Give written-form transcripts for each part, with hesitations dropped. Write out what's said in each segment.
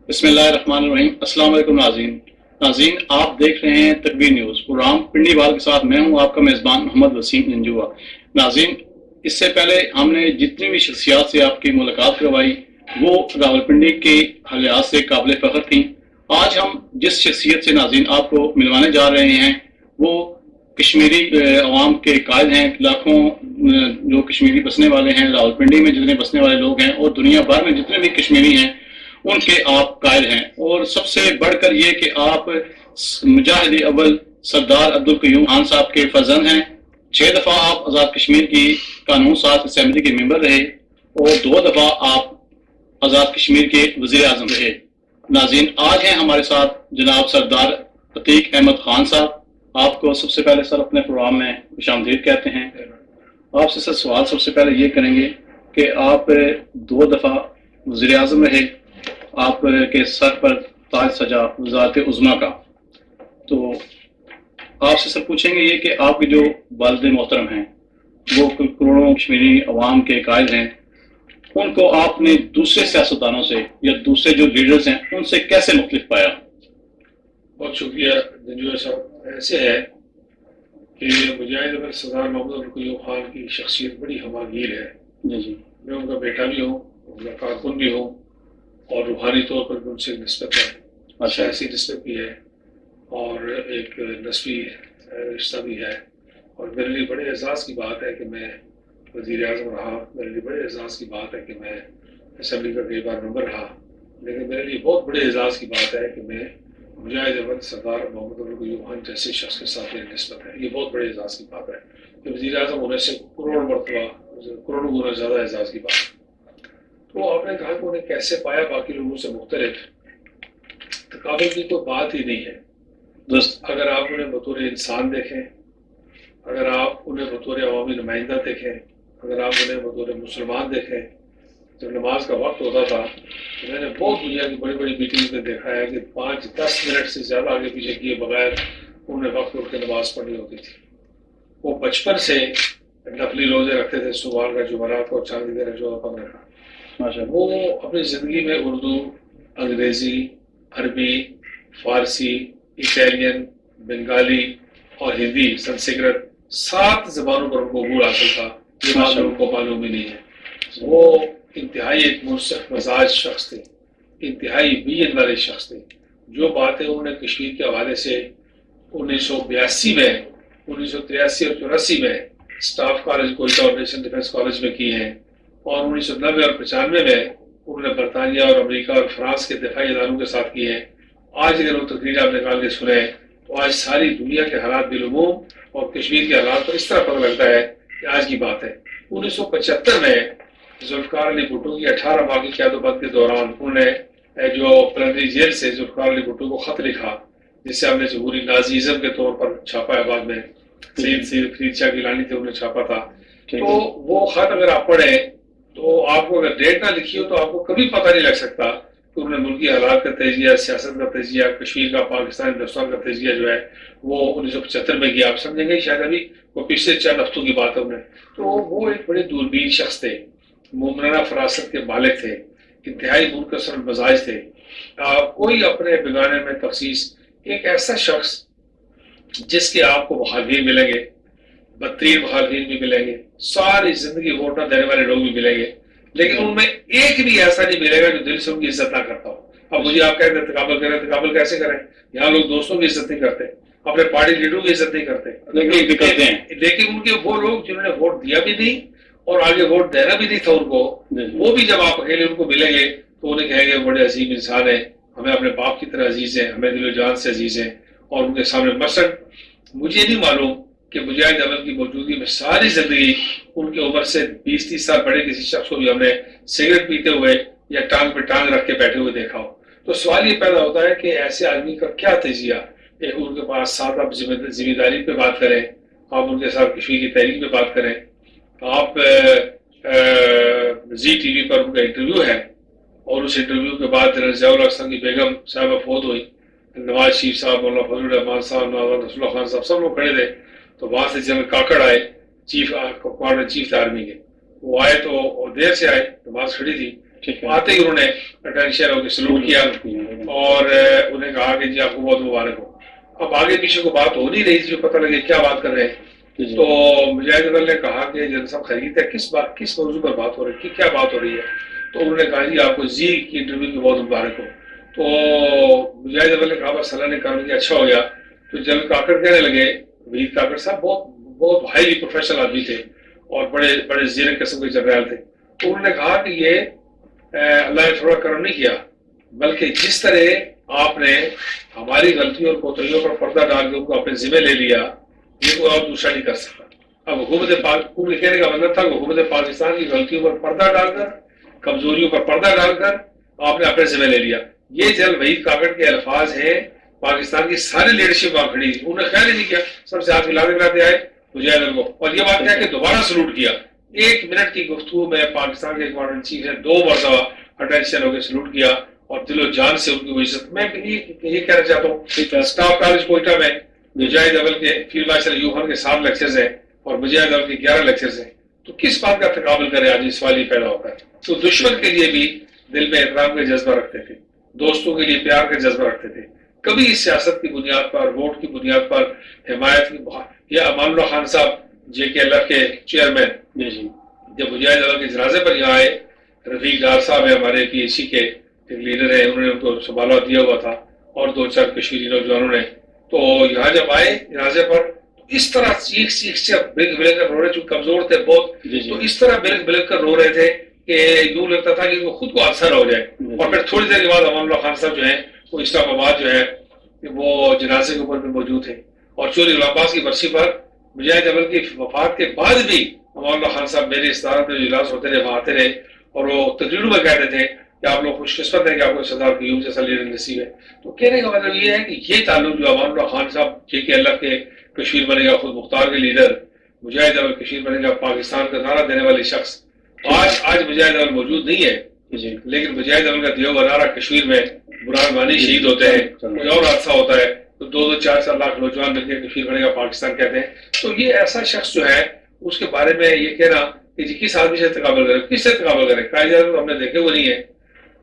بسم اللہ الرحمن الرحیم۔ السلام علیکم ناظرین، آپ دیکھ رہے ہیں تکبیر نیوز۔ پروگرام پنڈی وال کے ساتھ میں ہوں آپ کا میزبان محمد وسیم ننجوا۔ ناظرین، اس سے پہلے ہم نے جتنی بھی شخصیات سے آپ کی ملاقات کروائی وہ راولپنڈی کے لحاظ سے قابل فخر تھیں۔ آج ہم جس شخصیت سے ناظرین آپ کو ملوانے جا رہے ہیں وہ کشمیری عوام کے قائد ہیں۔ لاکھوں جو کشمیری بسنے والے ہیں، راولپنڈی میں جتنے بسنے والے لوگ ہیں اور دنیا بھر میں جتنے بھی کشمیری ہیں ان کے آپ قائد ہیں، اور سب سے بڑھ کر یہ کہ آپ مجاہد اول سردار عبدالقیوم خان صاحب کے فرزند ہیں۔ 6 دفعہ آپ آزاد کشمیر کی قانون ساز اسمبلی کے ممبر رہے اور 2 دفعہ آپ آزاد کشمیر کے وزیر اعظم رہے۔ ناظرین، آج ہیں ہمارے ساتھ جناب سردار عتیق احمد خان صاحب۔ آپ کو سب سے پہلے سر اپنے پروگرام میں خوش آمدید کہتے ہیں۔ آپ سے سر سوال سب سے پہلے یہ کریں گے کہ آپ 2 دفعہ وزیر اعظم رہے، آپ کے سر پر تاج سجا وزارت عظمیٰ کا، تو آپ سے سر پوچھیں گے یہ کہ آپ کے جو والد محترم ہیں وہ کروڑوں کشمیری عوام کے قائد ہیں، ان کو آپ نے دوسرے سیاستدانوں سے یا دوسرے جو لیڈرز ہیں ان سے کیسے مختلف پایا؟ بہت شکریہ ننجوا صاحب۔ ایسے ہے کہ مجاہد اول سردار محمد عبدالقیوم خان کی شخصیت بڑی ہماگیر ہے۔ جی میں ان کا بیٹا بھی ہوں، ان کا کارکن بھی ہوں، اور روحانی طور پر بھی ان سے نسبت ہے، سیاسی نسبت بھی ہے، اور ایک نسبی رشتہ بھی ہے۔ اور میرے لیے بڑے اعزاز کی بات ہے کہ میں وزیر اعظم رہا، میرے لیے بڑے اعزاز کی بات ہے کہ میں اسمبلی کا کئی بار ممبر رہا، لیکن میرے لیے بہت بڑے اعزاز کی بات ہے کہ میں مجاہد اول سردار محمد عبدالقیوم خان جیسے شخص کے ساتھ میری نسبت ہے۔ یہ بہت بڑے اعزاز کی بات ہے کہ وزیر اعظم ہونے سے کروڑوں گنا زیادہ اعزاز کی بات ہے۔ تو آپ نے کہا کہ انہیں کیسے پایا باقی لوگوں سے مختلف، تقابل کی کوئی بات ہی نہیں ہے۔ اگر آپ انہیں بطور انسان دیکھیں، اگر آپ انہیں بطور عوامی نمائندہ دیکھیں، اگر آپ انہیں بطور مسلمان دیکھیں، جب نماز کا وقت ہوتا تھا تو میں نے بہت دنیا کی بڑی بڑی میٹنگ میں دیکھا ہے کہ 5-10 منٹ سے زیادہ آگے پیچھے کیے بغیر انہیں وقت اٹھ کے نماز پڑھنی ہوتی تھی۔ وہ بچپن سے نفلی روزے رکھتے تھے، صبح کا جمعرات اور چاندی کا روزہ 15 کا۔ وہ اپنی زندگی میں اردو، انگریزی، عربی، فارسی، اٹالین، بنگالی اور ہندی، سنسکرت 7 زبانوں پر ان کو عبور حاصل تھا۔ یہ بات لوگوں کو معلوم ہی نہیں ہے۔ وہ انتہائی ایک منصف مزاج شخص تھے، انتہائی بیت والے شخص تھے۔ جو باتیں انہوں نے کشمیر کے حوالے سے 1982 میں، 1983 اور 84 میں اسٹاف کالج کوئٹہ اور نیشنل ڈیفنس کالج میں کی ہیں، اور 1990 اور 95 میں انہوں نے برطانیہ اور امریکہ اور فرانس کے دفاعی اداروں کے ساتھ کی ہیں۔ آج اگر وہ تقریر آپ نکال کے سنیں تو آج ساری دنیا کے حالات بالعموم اور کشمیر کے حالات پر اس طرح پتہ لگتا ہے کہ آج کی بات ہے۔ 1975 میں ذوالفقار علی بھٹو کی 18 ماہ کی قید و بند کے دوران انہوں نے جو پلندری جیل سے ذوالفقار علی بھٹو کو خط لکھا، جس سے ہم نے جمہوری نازیزم کے طور پر چھاپا ہے، بعد میں سید فرید شاہ گیلانی تھے، انہوں نے چھاپا تھا۔ تو وہ خط اگر آپ پڑھیں تو آپ کو اگر ڈیٹ نہ لکھی ہو تو آپ کو کبھی پتہ نہیں لگ سکتا کہ انہوں نے ملکی حالات کا تجزیہ، سیاست کا تجزیہ، کشمیر کا، پاکستان ہندوستان کا تجزیہ جو ہے وہ 1975 میں کیا۔ آپ سمجھیں گے شاید ابھی وہ پچھلے چند ہفتوں کی بات ہے انہیں۔ تو وہ ایک بڑے دوربین شخص تھے، مومنانہ فراست کے مالک تھے، انتہائی منکسر المزاج تھے، کوئی اپنے بگانے میں تخصیص، ایک ایسا شخص جس کے آپ کو مخالفین ملیں گے، بدترین مخالفین بھی ملیں گے، ساری زندگی ووٹ نہ دینے والے لوگ بھی ملیں گے، لیکن ان میں ایک بھی ایسا نہیں ملے گا جو دل سے ان کی عزت نہ کرتا ہو۔ اب مجھے آپ کہتے ہیں تقابل کریں، تقابل کیسے کریں؟ یہاں لوگ دوستوں کی عزت نہیں کرتے، اپنے پارٹی لیڈروں کی عزت نہیں کرتے، لیکن ان کے وہ لوگ جنہوں نے ووٹ دیا بھی نہیں اور آگے ووٹ دینا بھی نہیں تھا ان کو، وہ بھی جب آپ اکیلے ان کو ملیں گے تو انہیں کہیں گے بڑے عظیم انسان ہیں، ہمیں اپنے باپ کی طرح عزیز ہیں، ہمیں دل و جان سے عزیز ہیں، اور ان کے سامنے مثلاً مجھے نہیں معلوم کہ مجاہد اول کی موجودگی میں ساری زندگی ان کی عمر سے 20-30 سال بڑے کسی شخص کو بھی ہم نے سگریٹ پیتے ہوئے یا ٹانگ پہ ٹانگ رکھ کے بیٹھے ہوئے دیکھا ہو۔ تو سوال یہ پیدا ہوتا ہے کہ ایسے آدمی کا کیا تجزیہ؟ ان کے پاس ساتھ آپ ذمہ داری پہ بات کریں، آپ ان کے ساتھ کشمیر کی تحریک پہ بات کریں، آپ زی ٹی وی پر ان کا انٹرویو ہے، اور اس انٹرویو کے بعد جنرل ضیاء الحق کی بیگم صاحبہ فوت ہوئی، نواز شریف صاحب، مولانا فضل الرحمان صاحب، مولانا رسول اللہ خان صاحب، سب لوگ کھڑے تھے۔ تو وہاں سے جنرل کاکڑ آئے، کمانڈر چیف آرمی کے، وہ آئے تو دیر سے آئے، نماز کھڑی تھی، آتے ہی انہوں نے اٹینشن ہو کے سلوٹ کیا اور انہیں کہا کہ جی آپ کو بہت مبارک ہو. اب آگے پیچھے کو بات ہو نہیں رہی تھی جو پتہ لگے کیا بات کر رہے ہیں. تو مجاہد اول نے کہا کہ جنرل صاحب خرید ہے کس موضوع پر بات ہو رہی ہے, کیا بات ہو رہی ہے. تو انہوں نے کہا جی آپ کو زی کی انٹرویو کی بہت مبارک ہو. تو مجاہد اول نے کہا بس اللہ نے کہا کہ اچھا ہو گیا. تو جنرل کاکڑ کہنے لگے, وحید کاکڑ صاحب بہت ہائیلی پروفیشنل آدمی تھے اور بڑے زیر قسم کے جنرل تھے. تو انہوں نے کہا کہ یہ اللہ نے تھوڑا کرم نہیں کیا, بلکہ جس طرح آپ نے ہماری غلطیوں اور کوتاہیوں پر پردہ ڈال کے ان کو اپنے ذمہ لے لیا, یہ کوئی اور دوسرا نہیں کر سکتا. اب حکومت کہنے کا مطلب تھا کہ حکومت پاکستان کی غلطیوں پر پردہ ڈال کر, کمزوریوں پر پردہ ڈال کر آپ نے اپنے ذمہ لے لیا. یہ جنرل وحید کاکڑ کے الفاظ ہیں. پاکستان کی ساری لیڈرشپ وہاں کھڑی, انہوں نے خیال ہی نہیں کیا, سب سے ہاتھ ملاتے آئے مجاہد کو, اور یہ بات کیا کہ دوبارہ سلوٹ کیا. 1 منٹ کی گفتگو میں پاکستان کے کمانڈر ان چیف نے 2 مرتبہ اٹینشن ہو کے سلوٹ کیا اور دل و جان سے ان کی عزت. میں یہ کہنا چاہتا ہوں, اسٹاف کالج کوئٹہ میں مجاہد اول کے فیلڈ مارشل ایوب خان کے 7 لیکچرز ہیں اور مجاہد اول کے 11 لیکچرز ہیں. تو کس بات کا تقابل کرے آج اس سوال یہ پیدا ہوتا ہے. تو دشمن کے لیے بھی دل میں احترام کا جذبہ رکھتے تھے, دوستوں کے لیے پیار کا جذبہ رکھتے تھے. کبھی سیاست کی بنیاد پر, ووٹ کی بنیاد پر, حمایت کی, یا امان اللہ خان صاحب JKLF کے چیئرمین جب مجاہد اول کے جنازے پر یہاں آئے, رفیق ڈار صاحب ہیں ہمارے PAC کے ایک لیڈر ہیں, انہوں نے ان کو سنبھالا دیا ہوا تھا اور 2-4 کشمیری نوجوانوں نے. تو یہاں جب آئے جنازے پر اس طرح چیخ سے بلک بلک کر رو رہے, چونکہ کمزور تھے بہت, تو اس طرح بلک بلک کر رو رہے تھے کہ یوں لگتا تھا کہ خود کو حادثہ نہ ہو جائے. اور پھر تھوڑی دیر کے بعد امان اللہ خان صاحب جو ہیں وہ اسلام آباد جو ہے وہ جنازے کے اوپر بھی موجود تھے. اور چوری غلام عباس کی برسی پر مجاہد اول کی وفات کے بعد بھی امان اللہ خان صاحب میرے استعارت میں جو اجلاس ہوتے رہے وہاں آتے رہے اور وہ تقریروں میں کہتے تھے کہ آپ لوگ خوش قسمت ہیں کہ آپ کو سردار قیوم جیسا لیڈر نصیب ہے. تو کہنے کا مطلب یہ ہے کہ یہ تعلق جو امان اللہ خان صاحب JKLF کے کشمیر بنے گا خود مختار کے لیڈر, مجاہد اول کشمیر بنے گا پاکستان کا نعرہ دینے والے شخص, آج مجاہد اول موجود نہیں ہے. لیکن مجاہد اول کا دیا ہوا نعرہ کشمیر میں برہان وانی شہید ہوتے ہیں, کوئی اور حادثہ ہوتا ہے تو 2-4 لاکھ نوجوان مل کے کشمیر بنے گا پاکستان کہتے ہیں. تو یہ ایسا شخص جو ہے اس کے بارے میں یہ کہنا کہ جی کس آدمی سے تقابل کرے, کس سے تقابل کرے. قائد اعظم ہم نے دیکھے وہ نہیں ہے.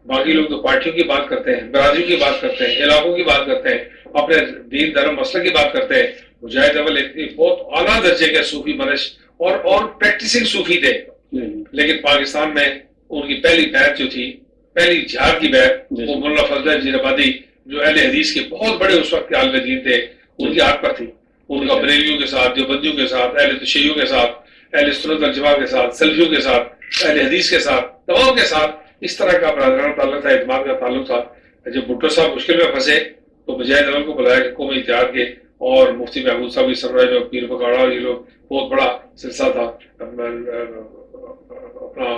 باقی لوگ تو پارٹیوں کی بات کرتے ہیں, برادریوں کی بات کرتے ہیں, علاقوں کی بات کرتے ہیں, اپنے دین دھرم مسئلہ کی بات کرتے ہیں. مجاہد اول ایک بہت اعلیٰ درجے کے صوفی منش اور پریکٹسنگ صوفی تھے. لیکن پاکستان میں ان کی پہلی بیعت جو تھی, پہلی جہاد کی بیعت, وہ مولانا فضل الدین آبادی جو اہل حدیث کے بہت بڑے اس وقت کے عالم دین تھے, ان کی ہاتھ پر تھی. ان کا بریلیوں کے ساتھ, دیوبندیوں کے ساتھ, اہل تشیعوں کے ساتھ, اہل سنت والجماعت کے ساتھ, سلفیوں کے ساتھ, اہل حدیث کے ساتھ, تمام کے ساتھ اس طرح کا برادرانہ تعلق تھا, اعتماد کا تعلق تھا. جب بھٹو صاحب مشکل میں پھنسے تو مجاہد اول کو بلایا کہ قومی اتحاد کے, اور مفتی محمود صاحب کی سربراہی میں پیر پکاڑا اور یہ لوگ, بہت بڑا سلسلہ تھا. اپنا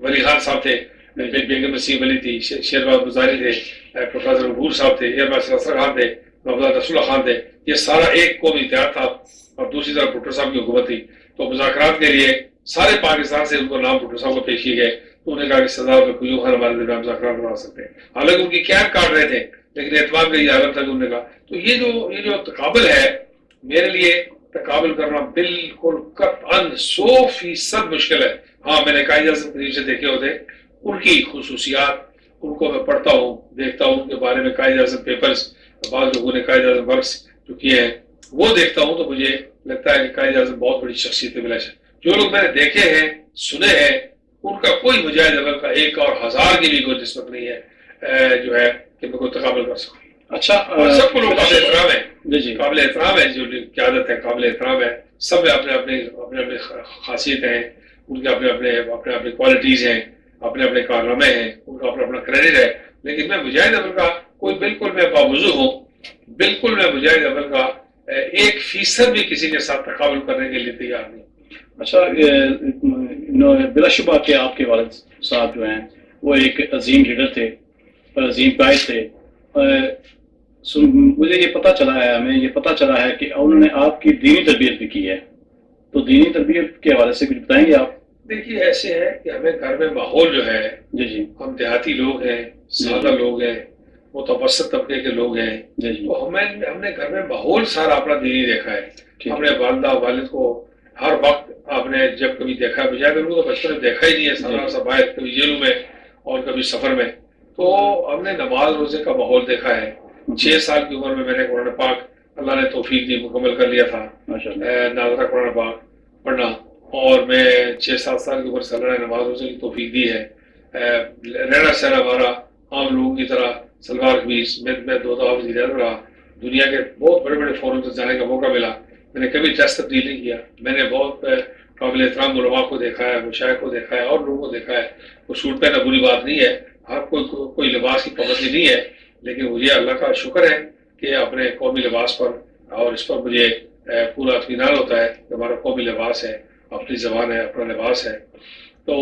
ولی خان صاحب تھے, بیگم نسیم علی تھی, شیرباز مزاری تھے, پروفیسر عبور صاحب تھے, ایئر مارشل اسرار خان تھے, محمد رسول اللہ خان تھے. یہ سارا ایک قومی اتحاد تھا اور دوسری طرف بھٹو صاحب کی حکومت تھی. تو مذاکرات کے لیے سارے پاکستان سے ان کو نام بھٹو صاحب کو پیش کیے گئے. تو انہوں نے کہا کہ سردار قیوم خان ہمارے درمیان مذاکرات کروا سکتے ہیں. حالانکہ ان کی قید کاٹ رہے تھے, لیکن اعتماد کا یہ عالم تھا کہ انہوں نے کہا. تو یہ جو تقابل ہے, میرے لیے تقابل کرنا بالکل قطعاً 100% مشکل ہے. ہاں میں نے قائد اعظم قریب سے دیکھے ہوتے, ان کی خصوصیات ان کو میں پڑھتا ہوں, دیکھتا ہوں, ان کے بارے میں قائد اعظم پیپرز, بعض لوگوں نے قائد اعظم ورکس جو کیے ہیں وہ دیکھتا ہوں, تو مجھے لگتا ہے کہ قائد اعظم بہت بڑی شخصیت ملا ہے. جو لوگ میں نے دیکھے ہیں, سنے ہیں, ان کا کوئی مجاہد اول کا 1 اور 1000 کی بھی کوئی نسبت نہیں ہے جو ہے کہ میں کوئی تقابل کر سکوں. اچھا, سب کو لوگ قابل احترام ہے, قابل احترام ہے, جو قیادت ہے قابل احترام ہے. سب میں اپنے اپنے خاصیت ہیں, ان کے اپنے کوالٹیز ہیں, اپنے کارنامے ہیں, ان کا اپنا کریڈٹ ہے. لیکن میں مجاہد اول کا بالکل میں باوضو ہوں, بالکل میں مجاہد اول کا 1% بھی کسی کے ساتھ تقابل کرنے کے لیے تیار نہیں. اچھا, بلا شبہ کہ آپ کے والد صاحب جو ہیں وہ ایک عظیم لیڈر تھے اور عظیم قائد تھے. مجھے یہ پتہ چلا ہے, ہمیں یہ پتہ چلا ہے کہ انہوں نے آپ کی دینی تربیت بھی کی ہے. تو دینی تربیت کے حوالے سے کچھ بتائیں گے آپ؟ دیکھیے ایسے ہے کہ ہمیں گھر میں ماحول جو ہے, جی ہم دیہاتی لوگ ہیں, سادہ لوگ ہیں, متوسط طبقے کے لوگ ہیں, تو ہم نے گھر میں ماحول سارا اپنا دینی دیکھا ہے. ہم نے والدہ والد کو ہر وقت آپ نے جب کبھی دیکھا, مجاہد اول کو تو بچپن میں دیکھا ہی نہیں ہے, سارا سا باہر کبھی جیلوں میں اور کبھی سفر میں. تو ہم نے نماز روزے کا ماحول دیکھا ہے. 6 سال کی عمر میں میں نے قرآن پاک اللہ نے توفیق دی مکمل کر لیا تھا ناظرہ قرآن پاک پڑھنا, اور میں 6-7 سال کی عمر سے اللہ نے نماز روزے کی توفیق دی ہے. رہنا سہنا ہمارا عام لوگوں کی طرح سلوار قمیص. میں 2 دفعہ وزیر اعظم رہا, دنیا کے بہت بڑے بڑے فورم تک جانے کا موقع ملا. میں نے کبھی ڈریس تبدیل نہیں کیا. میں نے بہت قابل احترام علماء کو دیکھا ہے, مشائخ کو دیکھا ہے, اور لوگوں کو دیکھا ہے. وہ سوٹ پہنا بری بات نہیں ہے, ہر کوئی لباس کی پابندی نہیں ہے, لیکن مجھے اللہ کا شکر ہے کہ اپنے قومی لباس پر اور اس پر مجھے پورا اطمینان ہوتا ہے کہ ہمارا قومی لباس ہے, اپنی زبان ہے, اپنا لباس ہے. تو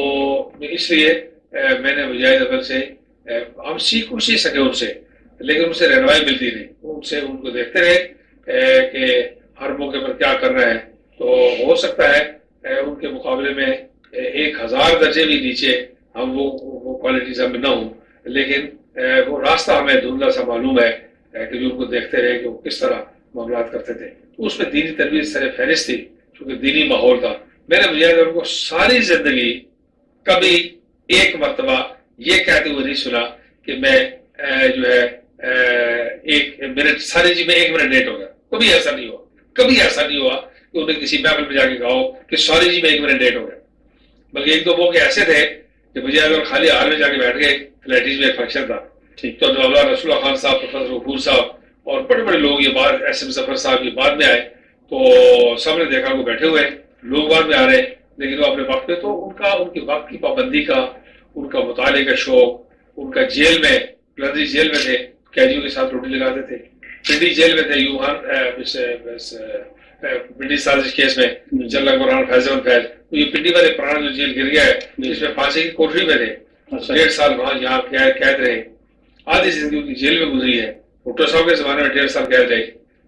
اس لیے میں نے مجاہد اول سے ہم سیکھ نہیں سکے ان سے, لیکن ان سے رہنمائی ملتی رہی. ان کو دیکھتے رہے کہ ہر موقع پر کیا کر رہے ہیں. تو ہو سکتا ہے ان کے مقابلے میں 1000 درجے بھی نیچے ہم وہ کوالٹیز ہمیں نہ ہوں, لیکن وہ راستہ ہمیں دھندلا سا معلوم ہے کہ جو ان کو دیکھتے رہے کہ وہ کس طرح معاملات کرتے تھے. اس میں دینی تربیت سر فہرست تھی, کیونکہ دینی ماحول تھا. میں نے مجاہد کو ساری زندگی کبھی ایک مرتبہ یہ کہتے ہوئے نہیں سنا کہ میں جو ہے 1 منٹ ساری جی میں 1 منٹ لیٹ ہو گیا. کبھی ایسا نہیں ہوا, کبھی ایسا نہیں ہوا کہ انہیں کسی محفل میں جا کے کہا ہو کہ سوری جی میں 1 منٹ لیٹ ہو گیا. بلکہ 1-2 موقع ایسے تھے کہ مجھے اگر خالی ہال میں جا کے بیٹھ گئے, فلیٹیز میں ایک فنکشن تھا, تو مولانا رسول اللہ خان صاحب, پروفیسر غفور صاحب اور بڑے بڑے لوگ, یہ بعد ایس ایم ظفر صاحب یہ بعد میں آئے, تو سب نے دیکھا وہ بیٹھے ہوئے ہیں, لوگ بعد میں آ رہے ہیں, لیکن وہ اپنے وقت پہ. تو ان کی وقت کی پابندی کا, ان کا مطالعے کا شوق, ان کا جیل میں کلندری جیل میں تھے, قیدیوں کے ساتھ روٹی لگاتے تھے. پنڈی جیل میں تھے, پنڈی سازش کیس میں جل قرآن فیض فیض. یہ پنڈی والے پرانا جو جیل گر گیا ہے, جس میں پھانسی کی کوٹری میں تھے, 1.5 سال وہاں یہاں قید رہے. آدھی زندگی ان کی جیل میں گزری ہے. بھٹو صاحب کے زمانے میں 1.5 سال قید رہے,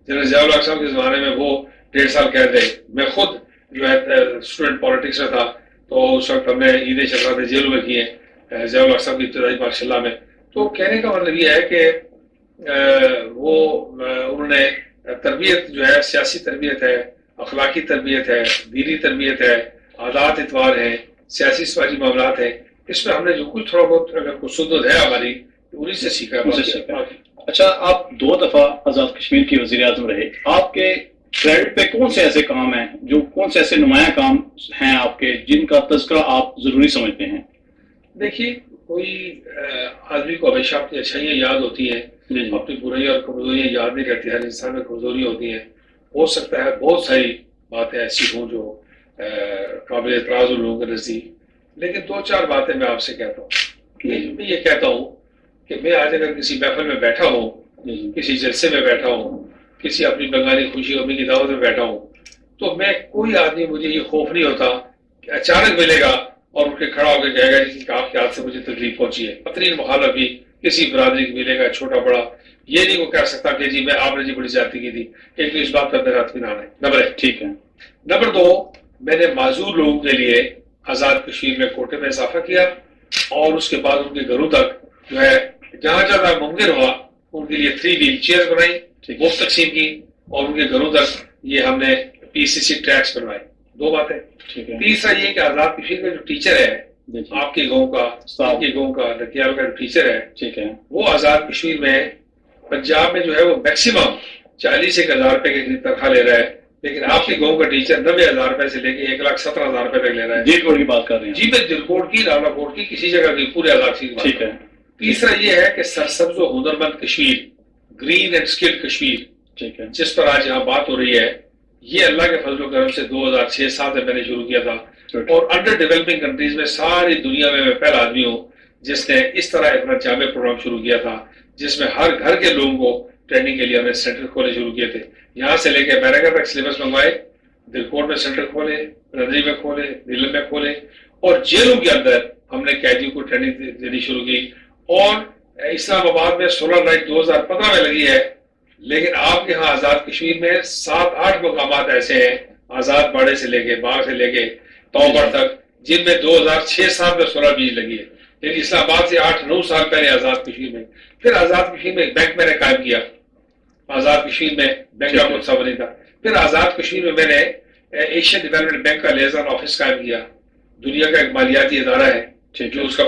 جنرل ضیاء الحق صاحب کے زمانے میں وہ 1.5 سال قید رہے. میں خود جو ہے اسٹوڈنٹ پالیٹکس میں تھا, تو اس وقت ہم نے عیدیں شکراتیں جیلوں میں کی ہیں ضیاء الحق صاحب کی ابتدائی ماشاء اللہ میں. تو کہنے کا مطلب یہ ہے کہ انہوں نے تربیت جو ہے, سیاسی تربیت ہے, اخلاقی تربیت ہے, دینی تربیت ہے, عادات اتوار ہیں, سیاسی سماجی معاملات ہیں, اس میں ہم نے جو کچھ تھوڑا بہت اگر کچھ سدت ہے ہماری, انہیں سے سیکھا ہے. اچھا, آپ 2 دفعہ آزاد کشمیر کی وزیر اعظم رہے. آپ کے کریڈٹ پہ کون سے ایسے کام ہیں, کون سے ایسے نمایاں کام ہیں آپ کے, جن کا تذکرہ آپ ضروری سمجھتے ہیں؟ دیکھیے, کوئی آدمی کو ہمیشہ اپنی اچھائیاں یاد ہوتی ہیں, اپنی برائیاں اور کمزوریاں یاد نہیں رہتی. ہر انسان میں کمزوریاں ہوتی ہیں. ہو سکتا ہے بہت ساری باتیں ایسی ہوں جو قابل اعتراض ہوں لوگوں کے نزدیک, لیکن 2-4 باتیں میں آپ سے کہتا ہوں. میں یہ کہتا ہوں کہ میں آج اگر کسی محفل میں بیٹھا ہوں, کسی جلسے میں بیٹھا ہوں, کسی اپنی بنگالی خوشی غمی کی دعوت میں بیٹھا ہوں, تو میں کوئی آدمی مجھے یہ خوف نہیں ہوتا کہ اچانک ملے گا اور اٹھ کے کھڑا ہو کے کہے گا کہ آپ کے ہاتھ سے مجھے تکلیف پہنچی ہے. پترین مخالف بھی کسی برادری کی ملے گا, چھوٹا بڑا, یہ نہیں وہ کہہ سکتا کہ جی میں آپ نے جی بڑی زیادتی کی تھی. ایک تو اس بات پر میرا اطمینان ہے. نمبر 1 ٹھیک ہے. نمبر 2, میں نے معذور لوگوں کے لیے آزاد کشمیر میں کوٹے میں اضافہ کیا, اور اس کے بعد ان کے گھروں تک جو ہے جہاں جہاں ممکن ہوا ان کے لیے 3 ویل چیئر بنائی, مفت تقسیم کی, اور ان کے گھروں تک یہ ہم نے PCC ٹریکس بنوائے. 2 باتیں. تیسرا یہ کہ آزاد کشمیر میں جو ٹیچر ہے, آپ کے گاؤں کا, آپ کے گاؤں کا, نکیال کا جو ٹیچر ہے, ٹھیک ہے, وہ آزاد کشمیر میں پنجاب میں جو ہے وہ میکسیمم 40,000 روپے کی تنخواہ لے رہا ہے, لیکن آپ کے گاؤں کا ٹیچر 90,000 روپے سے لے کے 1,17,000 روپے تک لے رہا ہے. دلکوٹ کی بات کر رہے ہیں؟ جی, میں دلکوٹ کی, راولا کوٹ کی, کسی جگہ کی, پورے آزاد کشمیر. ٹھیک ہے. تیسرا یہ ہے کہ سرسبز و ہنرمند Kashmir, green and skilled Kashmir, ٹھیک ہے, جس پر آج یہاں بات ہو رہی ہے, یہ اللہ کے فضل و کرم سے 2006-7 میں نے شروع کیا تھا, اور انڈر ڈیولپنگ کنٹریز میں ساری دنیا میں پہلا آدمی ہوں جس نے اس طرح اتنا جامع پروگرام شروع کیا تھا, جس میں ہر گھر کے لوگوں کو ٹریننگ کے لیے ہم نے سینٹر کھولے شروع کیے تھے. یہاں سے لے کے امریکہ تک سلیبس منگوائے, دلکوٹ میں سینٹر کھولے, رنجی میں کھولے, نیلم میں کھولے, اور جیلوں کے اندر ہم نے قیدیوں کو ٹریننگ دینی شروع کی. اور اسلام آباد میں 16 نائٹ 2015 میں لگی ہے, لیکن آپ کے ہاں آزاد کشمیر میں 7-8 مقامات ایسے ہیں, آزاد باڑے سے لے کے, باغ سے لے کے توبر تک, جن میں 2006-7 میں 16 بیج لگی ہے. لیکن اسلام آباد سے 8-9 سال پہلے آزاد کشمیر میں, پھر آزاد کشمیر میں ایک بینک میں نے قائم کیا, آزاد کشمیر میں بینک کا کچھ سب نہیں تھا. پھر آزاد کشمیر میں نے ایشین ڈیولپمنٹ بینک کا لیزان آفس قائم کیا, دنیا کا ایک مالیاتی ادارہ ہے, جو اس کا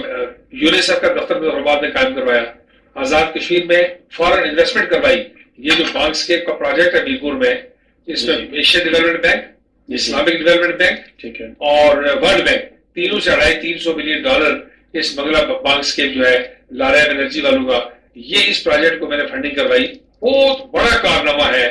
یونیسیف کا دفتر مظفرآباد میں قائم کروایا، آزاد کشمیر میں فارن انویسٹمنٹ کروائی. یہ جو بانک اسکیپ کا پروجیکٹ ہے میرپور میں، اس میں Asian development bank, Islamic development bank اور ورلڈ بینک تینوں سے $350 ملین اس منگلا بانک اسکیپ جو ہے لارا بنرجی والوں کا، یہ اس پروجیکٹ کو میں نے فنڈنگ کروائی. بہت بڑا کارنامہ ہے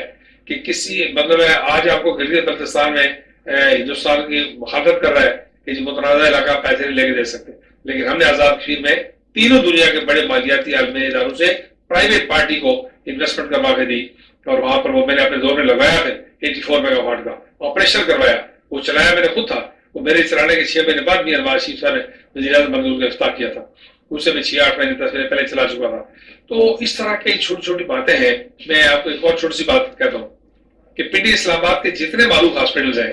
کہ کسی مطلب ہے آج آپ کو گلگت بلتستان میں ہندوستان کی مخالفت کر رہا ہے کہ متنازع علاقہ پیسے نہیں لے کے دے سکتے، لیکن ہم نے آزاد کشمیر میں تینوں دنیا کے بڑے مالیاتی عالمی اداروں سے پرائیویٹ پارٹی کو انویسٹمنٹ کروا کے دی، اور وہاں پر وہ میں نے اپنے دور میں لگایا تھا 84 میگا واٹ کا آپریشن کروایا. وہ چلایا میں نے خود تھا، وہ میرے چلانے کے 6 مہینے بعد میاں نواز شریف صاحب نے وزیر اعظم بن کے اس کا افتتاح کیا تھا. اس سے میں 6-8 مہینے 10 مہینے پہلے چلا چکا تھا. تو اس طرح کی چھوٹی چھوٹی باتیں ہیں. میں آپ کو ایک اور چھوٹی سی بات کہتا ہوں کہ پنڈی اسلام آباد کے جتنے معروف ہاسپٹلز ہیں،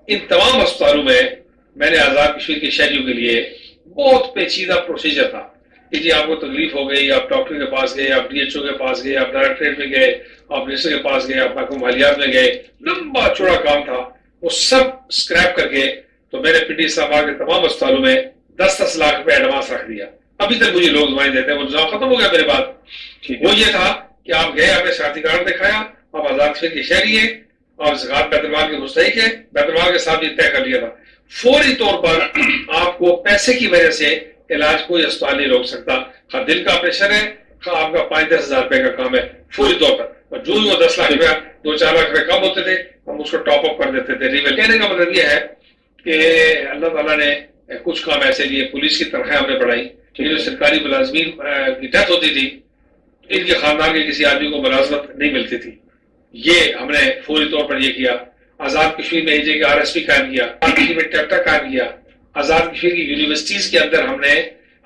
ان تمام اسپتالوں میں نے آزاد کشمیر کے شہریوں کے لیے بہت پیچیدہ پروسیجر تھا کہ جی آپ کو تکلیف ہو گئی، آپ ڈاکٹر کے پاس گئے، آپ DHO کے پاس گئے، آپ ڈائریکٹریٹ میں گئے، آپ منسٹر کے پاس گئے، آپ محکمہ مالیات میں گئے، لمبا چوڑا کام تھا. وہ سب اسکریپ کر کے تو میں نے پنڈی اسلام آباد کے تمام اسپتالوں میں 10-10 لاکھ روپے ایڈوانس رکھ دیا. ابھی تک مجھے لوگ دعائیں دیتے ہیں، وہ نظام ختم ہو گیا میرے بعد. وہ یہ تھا کہ آپ گئے، آپ نے شناختی کارڈ دکھایا، آپ آزاد کشمیر کے شہری ہیں، آپ زکوٰۃ بیت المال کے مستحق ہیں. بیت المال کے ساتھ یہ طے کر لیا تھا فوری طور پر آپ کو پیسے کی وجہ سے علاج کوئی اسپتال نہیں روک سکتا. خواہ دل کا آپریشن ہے، خواہ آپ کا 5-10 ہزار روپے کا کام ہے، فوری طور پر. اور جو ہی وہ 10 لاکھ روپیہ 2-4 لاکھ روپے کم ہوتے تھے ہم اس کو ٹاپ اپ کر دیتے تھے. ریویل کہنے کا مطلب یہ ہے کہ اللہ تعالیٰ نے کچھ کام ایسے لیے. پولیس کی تنخواہیں ہم نے بڑھائی. یہ جو سرکاری ملازمین کی ڈیتھ ہوتی تھی، ان کے خاندان کے کسی آدمی کو ملازمت نہیں ملتی تھی، یہ ہم نے فوری طور پر یہ کیا. آزاد کشمیر میں AJ کے RSP قائم کیا، آزاد کشمیر میں ٹیپٹا قائم کیا. آزاد کشمیر کی یونیورسٹیز کے اندر ہم نے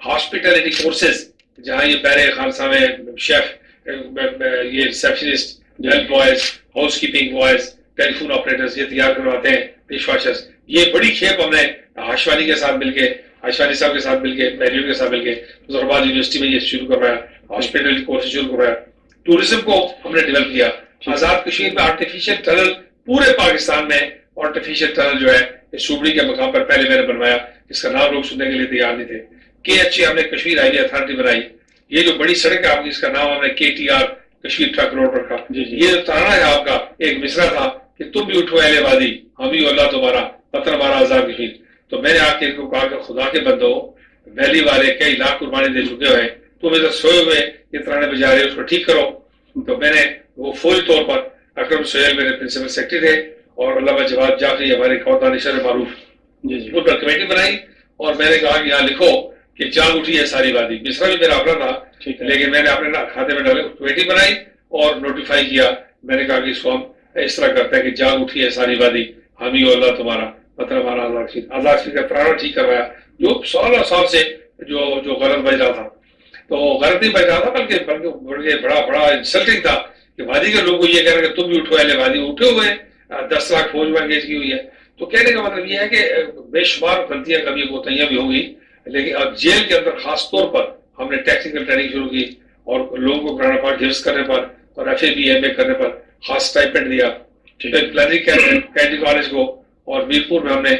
ہاسپٹلٹی کورسز، جہاں یہ بحر خانسا میں شیف، یہ receptionist, help boys, housekeeping boys, telephone operators یہ تیار کرواتے ہیں، ڈش واشرز. یہ بڑی کھیپ ہم نے ہاشوانی کے ساتھ مل کے، ہاشوانی صاحب کے ساتھ مل کے، میریو کے ساتھ مل کے مظفرآباد یونیورسٹی میں یہ شروع کروایا، ہاسپٹلٹی کورس شروع کروایا. ٹورزم کو ہم نے ڈیولپ کیا. آزاد کشمیر میں آرٹیفیشل ٹنل، پورے پاکستان میں آرٹیفیشل ٹنل جو ہے سوبڑی کے مقام پر پہلے میں نے بنوایا، جس کا نام لوگ سننے کے لیے تیار نہیں تھے. KHA ہم نے کشمیر ہائی وے اتھارٹی بنائی. یہ جو بڑی سڑک ہے آپ کی، اس کا نام ہم نے KTR کشمیر ٹرک روڈ رکھا. یہ جو ترانہ ہے آپ کا، ایک مصرع تھا کہ تم بھی اٹھو اہل وادی، ہم ہی اللہ تمہارا، وطن ہمارا آزاد کشمیر. تو میں نے آ کے ان کو کہا کہ خدا کے بندو، ویلی والے کئی لاکھ قربانی دے چکے ہوئے، تم ادھر سوئے ہوئے یہ ترانے بجا رہے، اس کو ٹھیک کرو. تو میں نے وہ فوری طور پر، اکرم سہیل میرے پرنسپل سیکرٹری تھے اور علامہ جواد جعفری ہمارے دانشور معروف، ان پر کمیٹی بنائی. اور میں نے کہا کہ یہاں لکھو کہ جاگ اٹھی ہے ساری وادی. مصرع بھی میرا اپنا تھا، لیکن میں نے اپنے کھاتے میں ڈالے، کمیٹی بنائی اور نوٹیفائی کیا. میں نے کہا کہ اس کو ہم اس طرح کرتے ہیں کہ جاگ اٹھی ہے ساری وادی، ہم ہی اللہ تمہارا، وطن ہمارا آزاد کشمیر. آزاد کشمیر کا ترانہ ٹھیک کروایا جو 16 سال سے جو غلط بج رہا تھا. تو غلط نہیں بج رہا تھا، بلکہ بڑا انسلٹنگ تھا کہ وادی کے لوگوں کو یہ کہہ رہے کہ تم بھی اٹھو اہل وادی. اٹھے ہوئے 10 لاکھ فوج میں انگیج کی ہوئی ہے. تو کہنے کا مطلب یہ ہے کہ بے شمار غلطیاں کبھی کوتاہیاں بھی ہوں گی، لیکن اب جیل کے اندر خاص طور پر ہم نے ٹیکنیکل ٹریننگ شروع کی اور لوگوں کو قرآن پاک حفظ کرنے پر اور FAB MA کرنے پر خاص اسٹائپنڈ دیا. پلاننگ کینڈی کالج کو اور میرپور میں ہم نے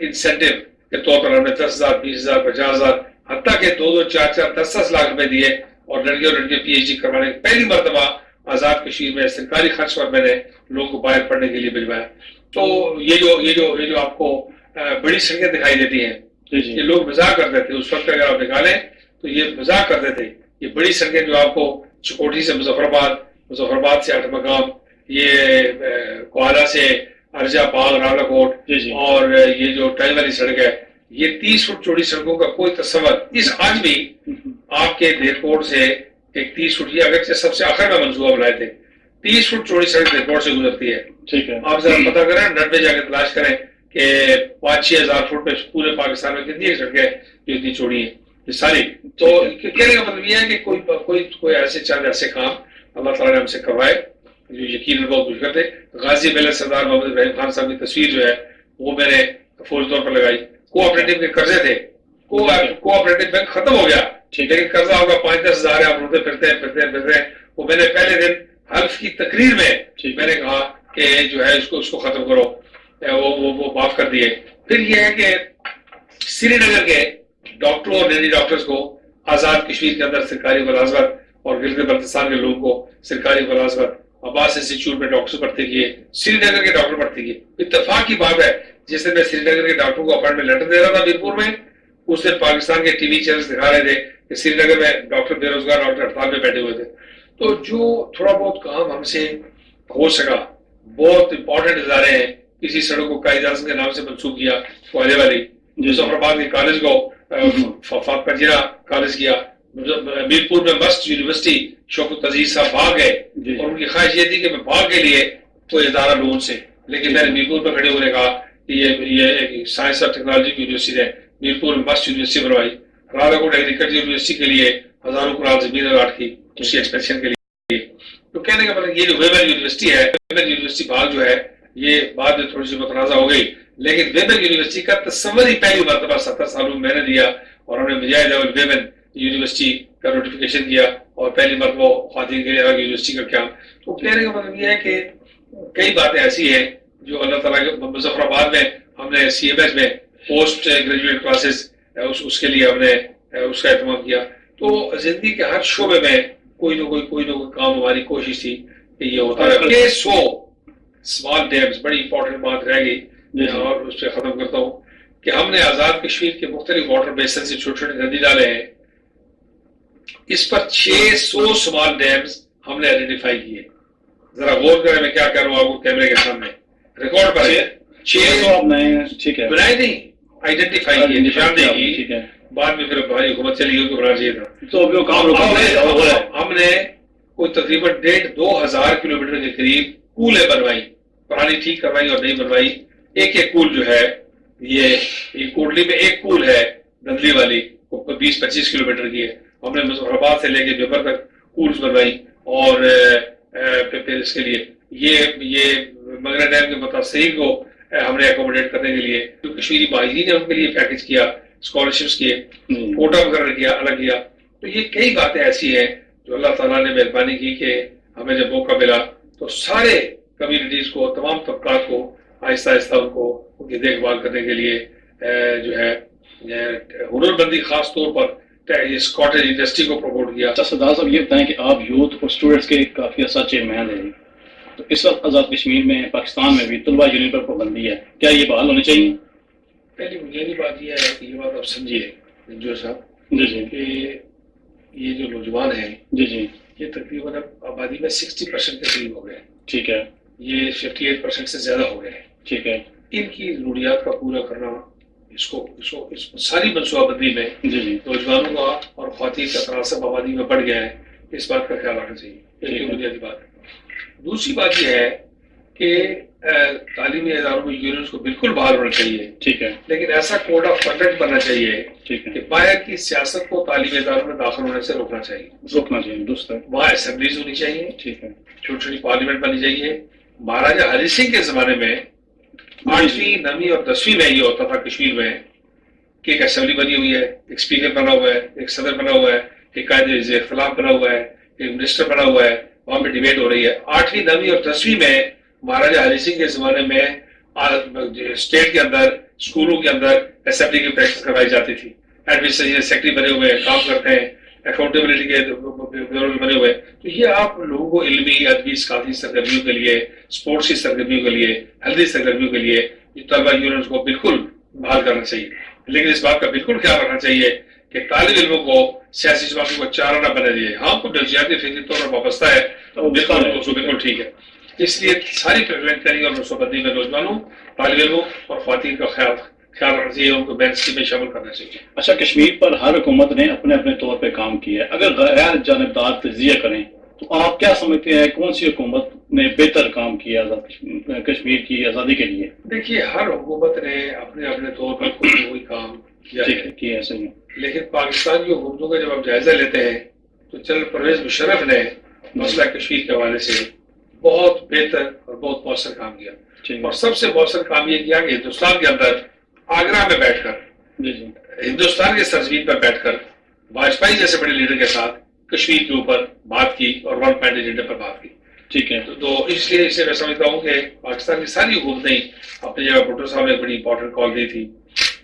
انسینٹیو کے طور پر ہم نے 10,000 20,000 50,000 حتیٰ کہ 2-2 4-4 10-10 لاکھ روپے دیے. اور لڑکیوں PhD کروانے کی پہلی مرتبہ آزاد کشمیر میں سرکاری خرچ پر میں نے لوگوں کو باہر پڑھنے کے لیے بھجوایا. تو یہ جو آپ کو بڑی سڑکیں دکھائی دیتی ہیں، یہ لوگ مزاق کرتے تھے اس وقت، اگر آپ نکالیں تو یہ مزاق کرتے تھے. یہ بڑی سڑکیں جو آپ کو چکوٹھی سے مظفرآباد سے 8 مقام، یہ کوالہ سے ارجا باغ راولا کوٹ، اور یہ جو ٹائم والی سڑک ہے، یہ 30 فٹ چوڑی سڑکوں کا کوئی تصور اس آج بھی آپ کے ایئرپورٹ سے ایک 30 فٹ، یہ اگرچہ سب سے آخر میں منصوبہ بنائے تھے، 30 فٹ چوڑی سڑک ایئرپورٹ سے گزرتی ہے. آپ ذرا پتہ کریں، نیٹ پہ جا کے تلاش کریں کہ 5-6 ہزار فٹ پہ پورے پاکستان میں کتنی سڑکیں جو اتنی چوڑی ہیں یہ ساری. تو کہنے کا مطلب یہ ہے کہ کوئی ایسے چند ایسے کام اللہ تعالیٰ نے ہم سے کروائے جو یقیناً بہت کچھ کرتے. غازی میلہ سردار محمد ابراہیم خان صاحب کی تصویر جو ہے وہ میں نے فوری طور پر لگائی. کوآپریٹو کے قرضے تھے، کوآپریٹو بینک ختم ہو گیا، لیکن قرضہ ہوگا 5-10 ہزار ہے، آپ روتے پھرتے ہیں. وہ میں نے پہلے دن حلف کی تقریر میں نے کہا کہ جو ہے اس کو ختم کرو، وہ معاف کر دیے. پھر یہ ہے کہ سری نگر کے ڈاکٹروں اور لیڈی ڈاکٹرز کو آزاد کشمیر کے اندر سرکاری ملازمت اور گلگت بلتستان کے لوگوں کو سرکاری ملازمت عباس انسٹیٹیوٹ میں ڈاکٹر بھرتی کیے, سری نگر کے ڈاکٹر بھرتی کیے. اتفاق کی بات ہے, جس دن میں سری نگر کے ڈاکٹروں کو اپائنٹمنٹ لیٹر دے رہا تھا میرپور میں, اس دن پاکستان کے ٹی وی چینلز دکھا رہے تھے کہ سری نگر میں ڈاکٹر بے روزگار ڈاکٹر ہڑتال میں بیٹھے ہوئے تھے. تو جو تھوڑا بہت کام ہم سے ہو سکا, بہت امپورٹنٹ ادارے ہیں, کسی سڑک کو قائد اعظم کے نام سے منسوخ کیا فوالے والی, مظفر آباد کے کالج کو فاطمہ جینا کالج کیا, میرپور میں مسٹ یونیورسٹی شوکت عزیز صاحب بھاگ گئے, اور ان کی خواہش یہ تھی کہ میں بھاگ کے لیے کوئی ادارہ لوں ان سے, لیکن میں نے میرپور پر کھڑے ہوئے نے کہا کہ یہ سائنس اور ٹیکنالوجی کی یونیورسٹی ہے, میرپور میں مسٹ یونیورسٹی بنوائی. رالا کوٹ ایگریکلچر یونیورسٹی کے لیے ہزاروں کروڑ زمین الاٹ کی اس کی ایکسپینشن کے لیے. تو کہنے کا مطلب یہ جو ویمن یونیورسٹی ہے, ویمن یونیورسٹی بھاگ جو ہے یہ بعد میں تھوڑی سی متنازع ہو گئی, لیکن ویمن یونیورسٹی کا تصور ہی پہلی مرتبہ 70 سالوں میں نے دیا, اور ہم نے مجاہد اول ویمن یونیورسٹی کا نوٹیفیکیشن کیا, اور پہلی مرتبہ خواتین کے لیے الگ یونیورسٹی کا قیام. تو کہنے کا مطلب یہ ہے کہ کئی باتیں ایسی ہیں جو اللہ تعالیٰ کے, مظفر آباد میں ہم نے سی ایم ایس میں پوسٹ گریجویٹ کلاسز اس کے لیے ہم نے اس کا اہتمام کیا. تو زندگی کے ہر شعبے میں کوئی نہ کوئی کام ہماری کوشش تھی کہ یہ ہوتا ہے. 100 اسمال ڈیمز, بڑی امپورٹنٹ بات رہ گئی, اور اس پہ ختم کرتا ہوں کہ ہم نے آزاد کشمیر کے مختلف واٹر بیسن سے چھوٹے چھوٹے ندی ڈالے ہیں, اس پر 600 اسمال ڈیمز ہم نے آئیڈینٹیفائی کیے. ذرا غور کریں میں کیا کر رہا ہوں آپ کو کیمرے کے سامنے, ریکارڈ پر 600 بنائے نہیں, آئیڈینٹیفائی کیے, نشاندہی کی. بعد میں پھر ہماری حکومت چلی گئی, بنا چاہیے تھا. تو ہم نے کوئی تقریباً 1,500-2,000 کلومیٹر کے قریب کولیں بنوائی, پرانی ٹھیک کروائی اور نہیں بنوائی. ایک کول جو ہے یہ کوٹلی میں ایک کول ہے دندلی والی, 20-25 کلومیٹر کی ہے. ہم نے مظفر آباد سے لے کے بیبر تک کولز بنوائی, اور پھر اس کے لیے یہ مگرا ڈیم کے متاثرین کو ہم نے اکوموڈیٹ کرنے کے لیے جو کشمیری ماہرین نے ان کے لیے پیکج کیا, اسکالرشپس کیے, کوٹا وغیرہ کیا, الگ کیا. تو یہ کئی باتیں ایسی ہیں جو اللہ تعالیٰ نے مہربانی کی کہ ہمیں جب موقع ملا تو سارے کمیونٹیز کو, تمام طبقات کو آہستہ آہستہ ان کی دیکھ بھال کرنے کے لیے جو ہے ہنر بندی خاص طور پر اس کاٹیج انڈسٹری کو پروموٹ کیا. سردار صاحب یہ بتائیں کہ آپ یوتھ اور اسٹوڈنٹس کے کافی عرصہ چیئرمین ہیں, تو اس وقت آزاد کشمیر میں پاکستان میں بھی طلبہ یونین پر پابندی ہے, کیا یہ بحال ہونے چاہیے؟ پہلی بنیادی بات یہ ہے کہ یہ بات آپ سمجھیے منجو صاحب, کہ یہ جو نوجوان ہیں یہ تقریباً آبادی میں 60% کے قریب ہو گئے. ٹھیک ہے. یہ 58% سے زیادہ ہو گئے. ٹھیک ہے. ان کی ضروریات کا پورا کرنا, اس کو ساری منصوبہ بندی میں نوجوانوں کا اور خواتین کا تناسب آبادی میں بڑھ گیا ہے, اس بات کا خیال رکھنا چاہیے. یہ بنیادی بات ہے. دوسری بات یہ ہے کہ تعلیمی اداروں میں یونینز کو بالکل بحال ہونا چاہیے. ٹھیک ہے. لیکن ایسا کوڈ آف کنڈکٹ بننا چاہیے کہ باہر کی سیاست کو تعلیمی اداروں میں داخل ہونے سے روکنا چاہیے. درست ہے. وہاں اسمبلیز ہونی چاہیے. ٹھیک ہے. چھوٹی چھوٹی پارلیمنٹ بنی چاہیے. مہاراجہ ہری سنگھ کے زمانے میں 8ویں 9ویں اور 10ویں میں یہ ہوتا تھا کشمیر میں کہ ایک اسمبلی بنی ہوئی ہے, ایک اسپیکر بنا ہوا ہے, ایک صدر بنا ہوا ہے, ایک قائد وزیر اختلاف بنا ہوا ہے, ایک منسٹر بنا ہوا ہے, وہاں پہ ڈیبیٹ ہو رہی ہے. 8ویں 9ویں اور 10ویں میں مہاراجہ ہری سنگھ کے زمانے میں اسٹیٹ کے اندر اسکولوں کے اندر اسمبلی کی پریکٹس کروائی جاتی تھی. ایڈمنسٹریشن سیکرٹری بنے ہوئے ہیں, کام کرتے ہیں, اکاؤنٹیبلٹی کے بنے ہوئے. تو یہ آپ لوگوں کو علمی, ادبی, ثقافتی سرگرمیوں کے لیے, اسپورٹس کی سرگرمیوں کے لیے, ہیلتھی سرگرمیوں کے لیے طلبہ یونینز کو بالکل بحال کرنا چاہیے. لیکن اس بات کا بالکل خیال رکھنا چاہیے کہ طالب علموں کو سیاسی جماعتوں کو چارہ نہ بنا دیے. ہاں کوئی نفسیاتی فکری طور پر وابستہ ہے تو بالکل ٹھیک ہے. اس لیے ساری پریونٹری اور منصوبہ بندی میں نوجوانوں, طالب علموں اور خواتین کا خیال رکھنا چاہیے, ان کو مین اسٹریم میں شامل کرنا چاہیے. اچھا, کشمیر پر ہر حکومت نے اپنے اپنے طور پہ کام کیا ہے. اگر غیر جانبدار تجزیہ کریں تو آپ کیا سمجھتے ہیں کون سی حکومت نے بہتر کام کیا کشمیر کی آزادی کے لیے؟ دیکھیے, ہر حکومت نے اپنے اپنے طور پر کوئی کام کیا ہے, صحیح. لیکن پاکستان کی حکومتوں کا جب آپ جائزہ لیتے ہیں تو جنرل پرویز مشرف نے مسئلہ کشمیر کے حوالے سے بہت بہتر اور بہت مؤثر کام کیا. اور سب سے مؤثر کام یہ کیا کہ ہندوستان کے اندر آگرہ میں بیٹھ کر, ہندوستان کے سرزمین پر بیٹھ کر واجپئی جیسے بڑے لیڈر کے ساتھ کشمیر کے اوپر بات کی اور 1 پوائنٹ ایجنڈے پر بات کی. ٹھیک ہے. تو اس لیے اسے میں سمجھتا ہوں کہ پاکستان کی ساری حکومتیں اپنی جگہ بھٹو صاحب نے بڑی امپورٹنٹ کال دی تھی,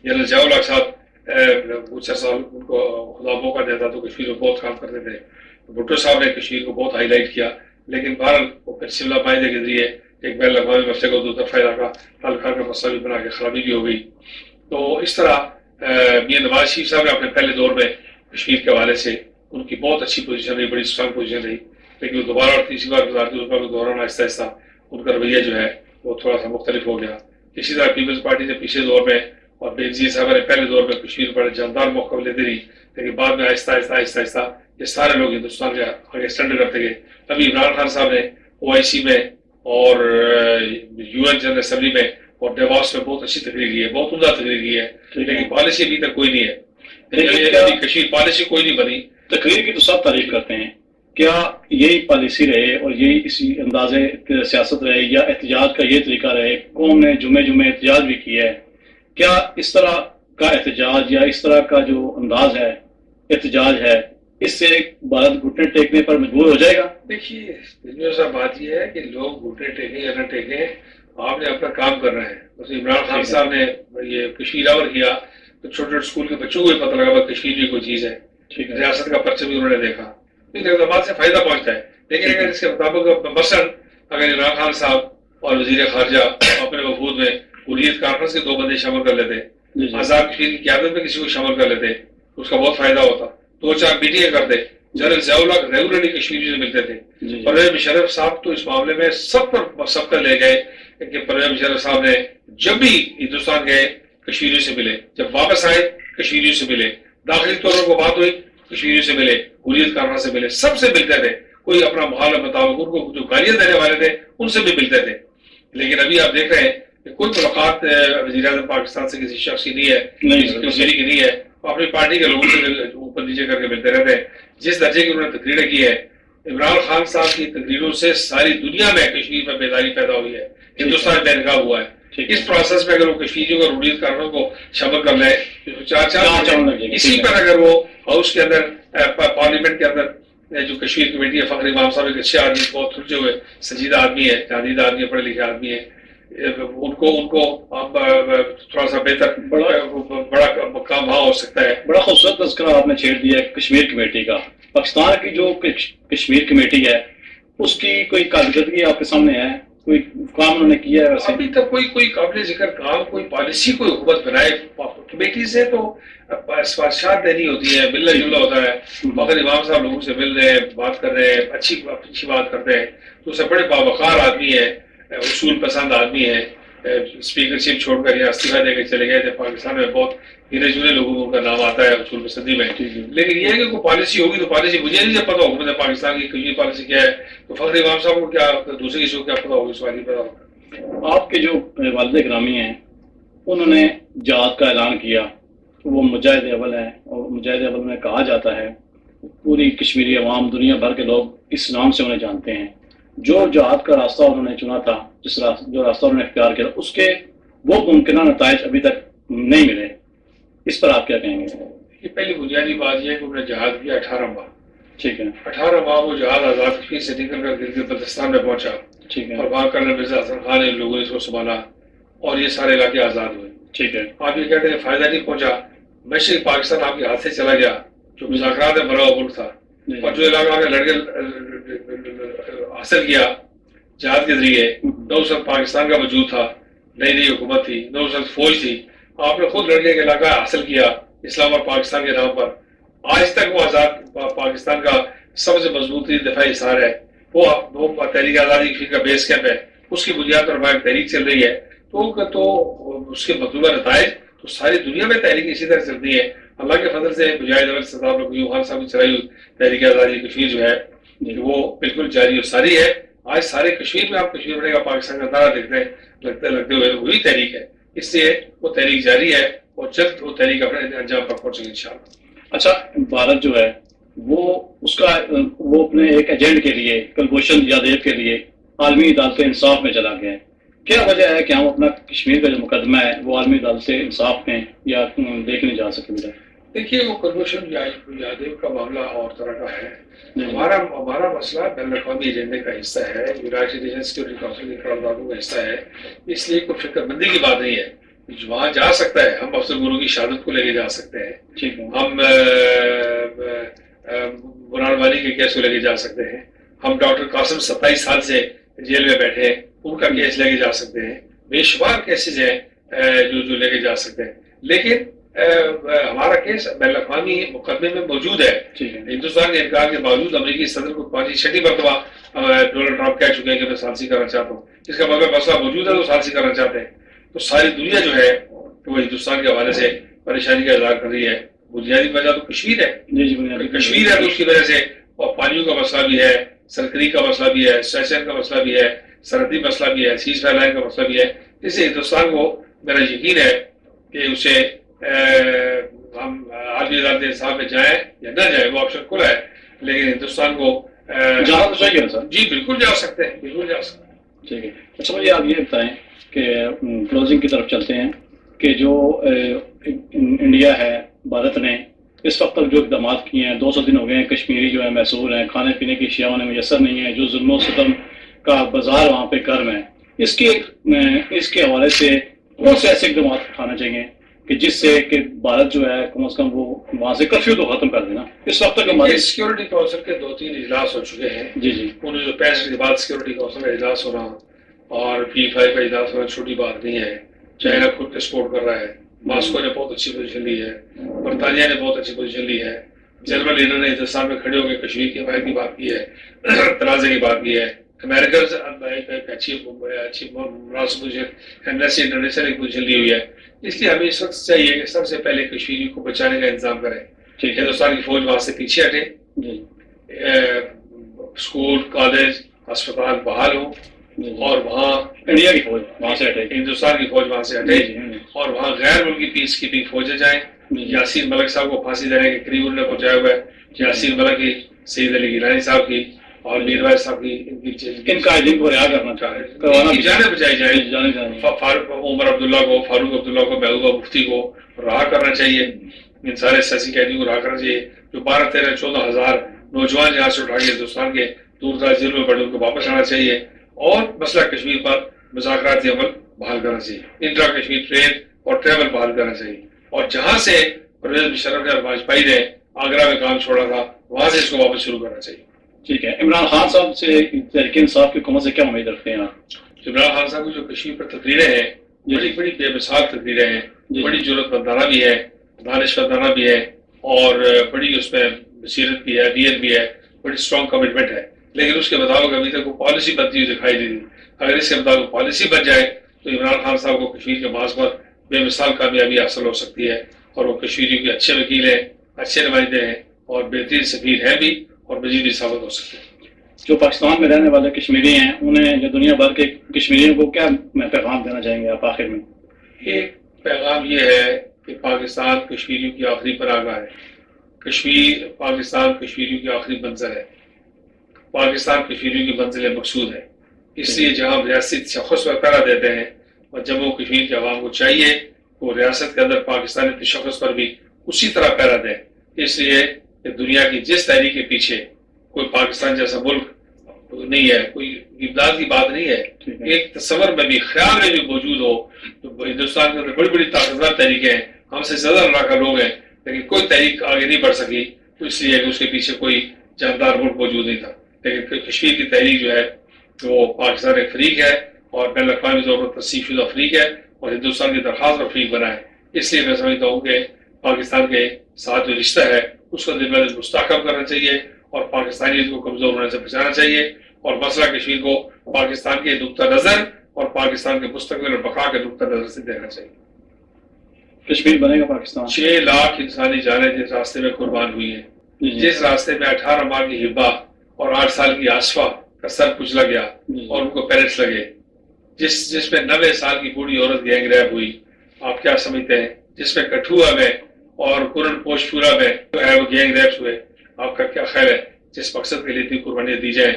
جنرل ضیاء الحق صاحب کچھ سال ان کو خدا موقع دیتا تو کشمیر میں بہت کام کرتے تھے. بھٹو صاحب نے کشمیر کو بہت ہائی لائٹ کیا, لیکن بہرحال وہ پھر شملہ معاہدے کے ذریعے ایک بین الاقوامی مسئلے کو دو طرفہ علاقہ حل کر کا مسئلہ بھی بنا کے خرابی بھی ہو گئی. تو اس طرح میاں نواز شریف صاحب نے اپنے پہلے دور میں کشمیر کے حوالے سے ان کی بہت اچھی پوزیشن رہی, بڑی اسٹرانگ پوزیشن رہی, لیکن وہ دوبارہ اور تیسری بار گزارتے اس بار دوران آہستہ آہستہ ان کا رویہ جو ہے وہ تھوڑا سا مختلف ہو گیا. اسی طرح پیپلز پارٹی نے پچھلے دور میں اور بینظیر صاحب نے پہلے دور میں کشمیر پر جاندار موقع لیتے رہی, لیکن بعد میں آہستہ آہستہ آہستہ آہستہ یہ سارے لوگ ہندوستان کے آگے اسٹینڈ کرتے گئے. ابھی عمران خان صاحب نے OIC میں اور UN جنرل اسمبلی میں اور ڈیواس میں بہت اچھی تقریر کی ہے, بہت عمدہ تقریر کی ہے, لیکن پالیسی ابھی تک کوئی نہیں ہے. کشمیر پالیسی کوئی نہیں بنی. تقریر کی تو سب تعریف کرتے ہیں, کیا یہی پالیسی رہے اور یہی اسی انداز سیاست رہے یا احتجاج کا یہ طریقہ رہے؟ قوم نے جمعے احتجاج بھی کیا ہے, کیا اس طرح کا احتجاج یا اس طرح کا جو انداز ہے احتجاج ہے اس سے بھارت گھٹنے ٹیکنے پر مجبور ہو جائے گا؟ دیکھیے صاحب بات یہ ہے کہ لوگ گھٹنے ٹیکیں یا نہ ٹیکیں, آپ نے اپنا کام کرنا ہے. بس عمران خان صاحب نے یہ کشمیر آور کیا تو چھوٹے چھوٹے اسکول کے بچوں کو بھی پتہ لگا کشمیر بھی کوئی چیز ہے, ریاست کا پرچم بھی انہوں نے دیکھا, اقدامات سے فائدہ پہنچتا ہے. لیکن اگر اس کے مطابق مثلاً اگر عمران خان صاحب اور وزیر خارجہ اپنے وفود میں حریت کانفرنس کے 2 بندے شامل کر لیتے, آزاد کشمیر کی قیادت میں کسی کو شامل کر لیتے, اس کا بہت فائدہ ہوتا. 2-4 میٹنگیں کرتے. جنرل ضیاء الحق ریگولرلی کشمیری سے ملتے تھے. پرویز مشرف صاحب تو اس معاملے میں سب پر لے گئے کہ پرویز مشرف صاحب نے جب بھی ہندوستان گئے کشمیریوں سے ملے, جب واپس آئے کشمیریوں سے ملے, داخلی طور پر بات ہوئی کشمیریوں سے ملے, حریت کارکنوں سے ملے, سب سے ملتے تھے. کوئی اپنا مخالف مطابق ان کو جو گالیاں دینے والے تھے ان سے بھی ملتے تھے. لیکن ابھی آپ دیکھ رہے ہیں کہ کوئی ملاقات وزیر اعظم پاکستان سے کسی شخص کی نہیں ہے, کسی کی نہیں ہے. اپنی پارٹی کے لوگوں سے اوپر نیچے کر کے ملتے رہتے ہیں. جس درجے کی انہوں نے تقریریں کی ہے, عمران خان صاحب کی تقریروں سے ساری دنیا میں کشمیر میں بیداری پیدا ہوئی ہے, ہندوستان بے نقاب ہوا ہے. اس پروسیس میں اگر وہ کشمیریوں کو حریت کارکنوں کو شامل کر لے, اسی پر اگر وہ ہاؤس کے اندر پارلیمنٹ کے اندر جو کشمیر کمیٹی ہے, فخر امام صاحب ایک اچھے آدمی, بہت سلجھے ہوئے سنجیدہ آدمی ہے, جادید آدمی ہے, پڑھے لکھے آدمی ہے, ان کو تھوڑا سا بہتر بڑا مقام وہاں ہو سکتا ہے. بڑا خوبصورت تذکرہ آپ نے چھیڑ دیا ہے کشمیر کمیٹی کا. پاکستان کی جو کشمیر کمیٹی ہے اس کی کوئی کارکردگی آپ کے سامنے ہے, کوئی کام انہوں نے کیا ہے؟ ابھی تک کوئی قابل ذکر کام, کوئی پالیسی, کوئی حکومت بنائے. کمیٹی سے تو سفارشات دینی ہوتی ہے, ملنا جلنا ہوتا ہے. مگر امام صاحب لوگوں سے مل رہے ہیں, بات کر رہے ہیں, اچھی بات کرتے ہیں, تو اسے بڑے باوقار آدمی ہے, اصول پسند آدمی ہے. اسپیکر شپ چھوڑ کر یا استعفیٰ دے کے چلے گئے تھے. پاکستان میں بہت گنے چنے لوگوں کا نام آتا ہے اصول پسندی میں. لیکن یہ ہے کہ کوئی پالیسی ہوگی تو پالیسی مجھے نہیں پتا حکومت پاکستان کی کشمیر پالیسی کیا ہے, تو فخر امام صاحب کو کیا, دوسرے کسی کو کیا پتا ہوگی, اس بات کی پتا ہوگا. آپ کے جو والد گرامی ہیں انہوں نے جہاد کا اعلان کیا, وہ مجاہد اول ہیں, اور مجاہد اول میں کہا جاتا ہے پوری کشمیری عوام, دنیا بھر کے لوگ اس نام سے انہیں جانتے ہیں. جو جہاد کا راستہ انہوں نے چنا تھا, جو راستہ انہوں نے اختیار کیا, اس کے وہ ممکنہ نتائج ابھی تک نہیں ملے. اس پر آپ کیا کہیں گے؟ یہ پہلی بنیادی بات یہ ہے کہ انہوں نے جہاد کیا 18 ماہ. ٹھیک ہے, 18 ماہ وہ جہاد آزاد کشمیر سے نکل کر گلگت بلتستان میں پہنچا. ٹھیک ہے, اور وہاں کرنل مرزا حسن خان نے لوگوں نے اس کو سنبھالا اور یہ سارے علاقے آزاد ہوئے. ٹھیک ہے, آپ یہ کہتے ہیں فائدہ نہیں پہنچا. مشرق پاکستان آپ کے ہاتھ سے چلا گیا, جو مذاکرات میں بھرا ہوا ملک تھا, اور جو علاقہ آپ نے لڑکے حاصل کیا جہاد کے ذریعے. نہ اس وقت پاکستان کا وجود تھا, نئی حکومت تھی, نہ اس وقت فوج تھی. آپ نے خود لڑکے کے علاقہ حاصل کیا اسلام اور پاکستان کے نام پر. آج تک وہ آزاد پاکستان کا سب سے مضبوط دفاعی اظہار ہے. وہ تحریک آزادی کشمیر کا بیس کیمپ ہے, اس کی بنیاد پر وہاں تحریک چل رہی ہے. تو اس کے مطلوبہ نتائج تو ساری دنیا میں تحریک اسی طرح چلتی ہے. اللہ کے فضل سے مجاہد اول صاحب نے خان صاحب کی چلائی ہوئی تحریک آزادی کشمیر جو ہے وہ بالکل جاری اور ساری ہے. آج سارے کشمیر میں آپ کشمیر بنے گا پاکستان کا نعرہ دیکھتے ہیں لگتے ہوئے, وہی تحریک ہے. اس لیے وہ تحریک جاری ہے اور جلد وہ تحریک اپنے انجام پر پہنچے گی انشاءاللہ. اچھا, بھارت جو ہے وہ اپنے ایک ایجنٹ کے لیے, کلبھوشن یادیو کے لیے عالمی عدالت انصاف میں چلا گیا ہے. کیا وجہ ہے کہ ہم اپنا کشمیر کا جو مقدمہ ہے وہ عالمی عدالت انصاف میں یا دیکھنے جا سکیں گے؟ دیکھیے, وہ کلبھوشن یادیو کا معاملہ اور طرح کا ہے. ہمارا مسئلہ بین الاقوامی ایجنڈے کا حصہ ہے, یونائٹڈ نیشن سیکورٹی کونسل کی قراردادوں کا حصہ ہے. اس لیے کوئی فکر مندی کی بات نہیں ہے. وہاں جا سکتا ہے. ہم افضل گرو کی شہادت کو لے کے جا سکتے ہیں, ٹھیک ہے, ہم برہان وانی کے کیس کو لے کے جا سکتے ہیں, ہم ڈاکٹر قاسم 27 سال سے جیل میں بیٹھے ہیں ان کا کیس لے کے جا سکتے ہیں, بے شمار کیسز ہیں جو لے کے جا سکتے ہیں, لیکن ہمارا کیس بین الاقوامی مقدمے میں موجود ہے. ہندوستان کے انکار کے باوجود امریکی صدر کو 5چھٹی مرتبہ ڈونلڈ ٹرمپ کہہ چکے ہیں کہ میں ثالثی کرنا چاہتا ہوں. اس کا مطلب مسئلہ موجود ہے تو ثالثی کرنا چاہتے ہیں. تو ساری دنیا جو ہے وہ ہندوستان کے حوالے سے پریشانی کا اظہار کر رہی ہے. بنیادی وجہ تو کشمیر ہے. کشمیر ہے تو اس کی وجہ سے پانیوں کا مسئلہ بھی ہے, سرکری کا مسئلہ بھی ہے, سیشن کا مسئلہ بھی ہے, سرحدی مسئلہ بھی ہے, سیز فائر لائن کا مسئلہ بھی ہے. اس سے ہندوستان کو میرا یقین ہے کہ اسے ہم عالمی عدالت انصاف میں جائیں یا نہ جائیں وہ آپشن کھلا ہے, لیکن ہندوستان کو جانا تو چاہیے سر. جی بالکل جا سکتے ہیں, بالکل جا سکتے ہیں. ٹھیک ہے. اچھا مجھے آپ یہ بتائیں کہ کلوزنگ کی طرف چلتے ہیں کہ جو انڈیا ہے, بھارت نے اس وقت تک جو اقدامات کیے ہیں, 200 دن ہو گئے ہیں, کشمیری جو ہے محصول ہیں, کھانے پینے کی اشیاء انہیں میسر نہیں ہے, جو ظلم و ستم کا بازار وہاں پہ گرم ہے, اس کے حوالے سے کون سے ایسے اقدامات اٹھانے چاہیے کہ جس سے کہ بھارت جو ہے کم از کم وہ وہاں سے کرفیو تو ختم کر دینا. اس وقت تک ہمارے سیکورٹی کونسل کے 2-3 اجلاس ہو چکے ہیں. جی جی, انہوں نے 65 کے بعد سیکورٹی کونسل کا اجلاس ہونا اور P5 کا اجلاس ہونا چھوٹی بات نہیں ہے. چائنا خود سپورٹ کر رہا ہے, ماسکو نے بہت اچھی پوزیشن لی ہے, برطانیہ نے بہت اچھی پوزیشن لی ہے, جنرل لیڈر نے ہندوستان میں کھڑے ہو کے کشمیر کے حمایت کی بات کی ہے, تنازع کی بات کی ہے. امریکہ سے اچھی مناسب پوزیشن, ایمنسٹی انٹرنیشنل ایک پوزیشن لی ہوئی ہے. اس لیے ہمیں اس وقت چاہیے کہ سب سے پہلے کشمیری کو بچانے کا انتظام کریں. ہندوستان کی فوج وہاں سے پیچھے ہٹے, اسکول کالج اسپتال بحال ہوں اور وہاں انڈیا کی فوج وہاں سے ہٹے, ہندوستان کی فوج وہاں سے ہٹے اور وہاں غیر ملکی پیس کیپنگ فوجیں جائیں. یاسین ملک صاحب کو پھانسی دینے کے قریب انہوں نے پہنچایا ہوا ہے. یاسین ملک کی, سید علی گیلانی صاحب کی اور میرواز صاحب کی, ان قائدین کو رہا کرنا چاہے, جانے بچائی جائیں. عمر عبداللہ کو, فاروق عبداللہ کو, محبوبہ مفتی کو رہا کرنا چاہیے. ان سارے سیاسی قیدیوں کو رہا کرنا چاہیے. جو 12-13-14 ہزار نوجوان یہاں سے اٹھا کے ہندوستان کے دور دراز ضلعوں میں پڑے ان کو واپس آنا چاہیے اور مسئلہ کشمیر پر مذاکراتی عمل بحال کرنا چاہیے. انٹرا کشمیر ٹرین اور ٹریول بحال کرنا چاہیے. اور جہاں سے پرویز مشرف نے اور واجپئی نے آگرہ میں کام چھوڑا تھا وہاں سے اس کو واپس شروع کرنا چاہیے. ٹھیک ہے. عمران خان صاحب سے, تحریک انصاف کی حکومت سے کیا امید رکھتے ہیں آپ؟ عمران خان صاحب کی جو کشمیر پر تقریریں ہیں بڑی بڑی بے مثال تقریریں ہیں, بڑی ضرورت مندانہ بھی ہے, دانشورانہ بھی ہے اور بڑی اس میں بصیرت بھی ہے, نیت بھی ہے, بڑی اسٹرانگ کمٹمنٹ ہے. لیکن اس کے مطابق ابھی تک وہ پالیسی بنتی ہوئی دکھائی دی. اگر اس کے مطابق پالیسی بن جائے تو عمران خان صاحب کو کشمیر کے محاذ پر بے مثال کامیابی حاصل ہو سکتی ہے اور وہ کشمیریوں کے اچھے وکیل ہیں, اچھے نمائندے ہیں اور بہترین سفیر ہیں بھی اور مزید بھی ثابت ہو سکتے ہیں. جو پاکستان میں رہنے والے کشمیری ہیں انہیں یا دنیا بھر کے کشمیریوں کو کیا پیغام دینا چاہیں گے آپ آخر میں؟ ایک پیغام یہ ہے کہ پاکستان کشمیریوں کی آخری پناہگاہ ہے. کشمیر پاکستان کشمیریوں کی آخری منزل ہے. پاکستان کشمیریوں کی منزل مقصود ہے. اس لیے جہاں ریاستی تشخص پر پہرا دیتے ہیں اور جموں کشمیر کے عوام کو چاہیے وہ ریاست کے اندر پاکستانی تشخص پر بھی اسی طرح پہرا دیں. اس لیے کہ دنیا کی جس تحریک کے پیچھے کوئی پاکستان جیسا ملک نہیں ہے, کوئی امداد کی بات نہیں ہے, ایک تصور میں بھی خیال میں بھی موجود ہو تو ہندوستان کے اندر بڑی بڑی طاقتور تحریکیں ہیں, ہم سے زیادہ علاقہ لوگ ہیں, لیکن کوئی تحریک آگے نہیں بڑھ سکی. تو اس لیے کہ اس کے پیچھے کوئی جاندار ملک موجود نہیں تھا. لیکن کشمیر کی تحریک جو ہے وہ پاکستان ایک فریق ہے اور بین الاقوامی طور پر تصدیق شدہ فریق ہے اور ہندوستان کی درخواست پر فریق بنا ہے. اس لیے میں سمجھتا ہوں کہ پاکستان کے ساتھ جو رشتہ ہے اس کو دن بہ دن مستحکم کرنا چاہیے اور پاکستانیت کو کمزور ہونے سے بچانا چاہیے اور مسئلہ کشمیر کو پاکستان کے نقطہ نظر اور پاکستان کے مستقبل اور بقا کے نقطہ نظر سے دیکھنا چاہیے. کشمیر بنے گا پاکستان. 6 لاکھ انسانی جانیں جس راستے میں قربان ہوئی ہیں, جس راستے میں 18 ماہ کی ہبا اور 8 سال کی آصفہ کا سر کچلا گیا اور ان کو پیرٹس لگے, جس میں 90 سال کی بوڑھی عورت گینگ ریپ ہوئی. آپ کیا سمجھتے ہیں جس میں کٹھوا میں اور قرن پوش پورا میں جو ہے وہ گینگ ریپس ہوئے, آپ کا کیا خیال ہے جس مقصد کے لیے اتنی قربانیاں دی جائیں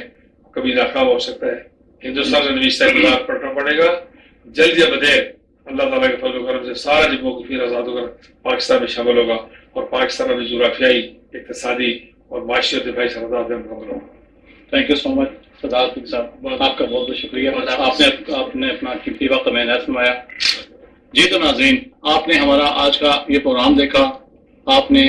کبھی ناکام ہو سکتا ہے؟ ہندوستان سے نویشتہ اقدار پڑھنا پڑے گا. جلد یا بدیر اللہ تعالیٰ کے فضل و کرم سے سارا جموں کشمیر آزاد ہو کر پاکستان میں شامل ہوگا اور پاکستان میں جغرافیائی, اقتصادی اور معاشی اور دفاعی سرحدات میں مکمل ہوگا. تھینک یو سو مچ صدارت صاحب, آپ کا بہت بہت شکریہ. آپ نے اپنا قیمتی وقت میں عنایت فرمایا. جی تو ناظرین، آپ نے ہمارا آج کا یہ پروگرام دیکھا، آپ نے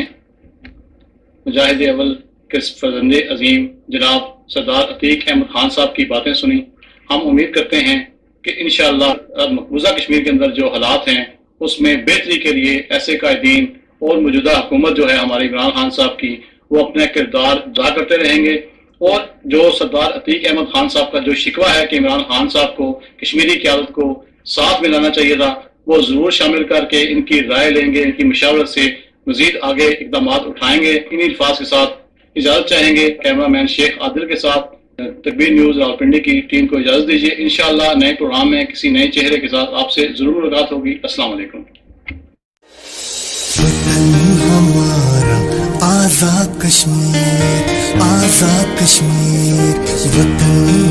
مجاہد اول کے فرزند عظیم جناب سردار عتیق احمد خان صاحب کی باتیں سنی۔ ہم امید کرتے ہیں کہ انشاءاللہ مقبوضہ کشمیر کے اندر جو حالات ہیں اس میں بہتری کے لیے ایسے قائدین اور موجودہ حکومت جو ہے ہمارے عمران خان صاحب کی، وہ اپنا کردار ادا کرتے رہیں گے، اور جو سردار عتیق احمد خان صاحب کا جو شکوہ ہے کہ عمران خان صاحب کو کشمیری قیادت کو ساتھ میں لانا چاہیے تھا، وہ ضرور شامل کر کے ان کی رائے لیں گے، ان کی مشاورت سے مزید آگے اقدامات اٹھائیں گے۔ انہی الفاظ کے ساتھ اجازت چاہیں گے، کیمرہ مین شیخ عادل کے ساتھ تکبیر نیوز راولپنڈی کی ٹیم کو اجازت دیجیے۔ انشاءاللہ نئے پروگرام میں کسی نئے چہرے کے ساتھ آپ سے ضرور ملاقات ہوگی۔ السلام علیکم۔ وطن ہمارا آزاد کشمیر، آزاد کشمیر، وطن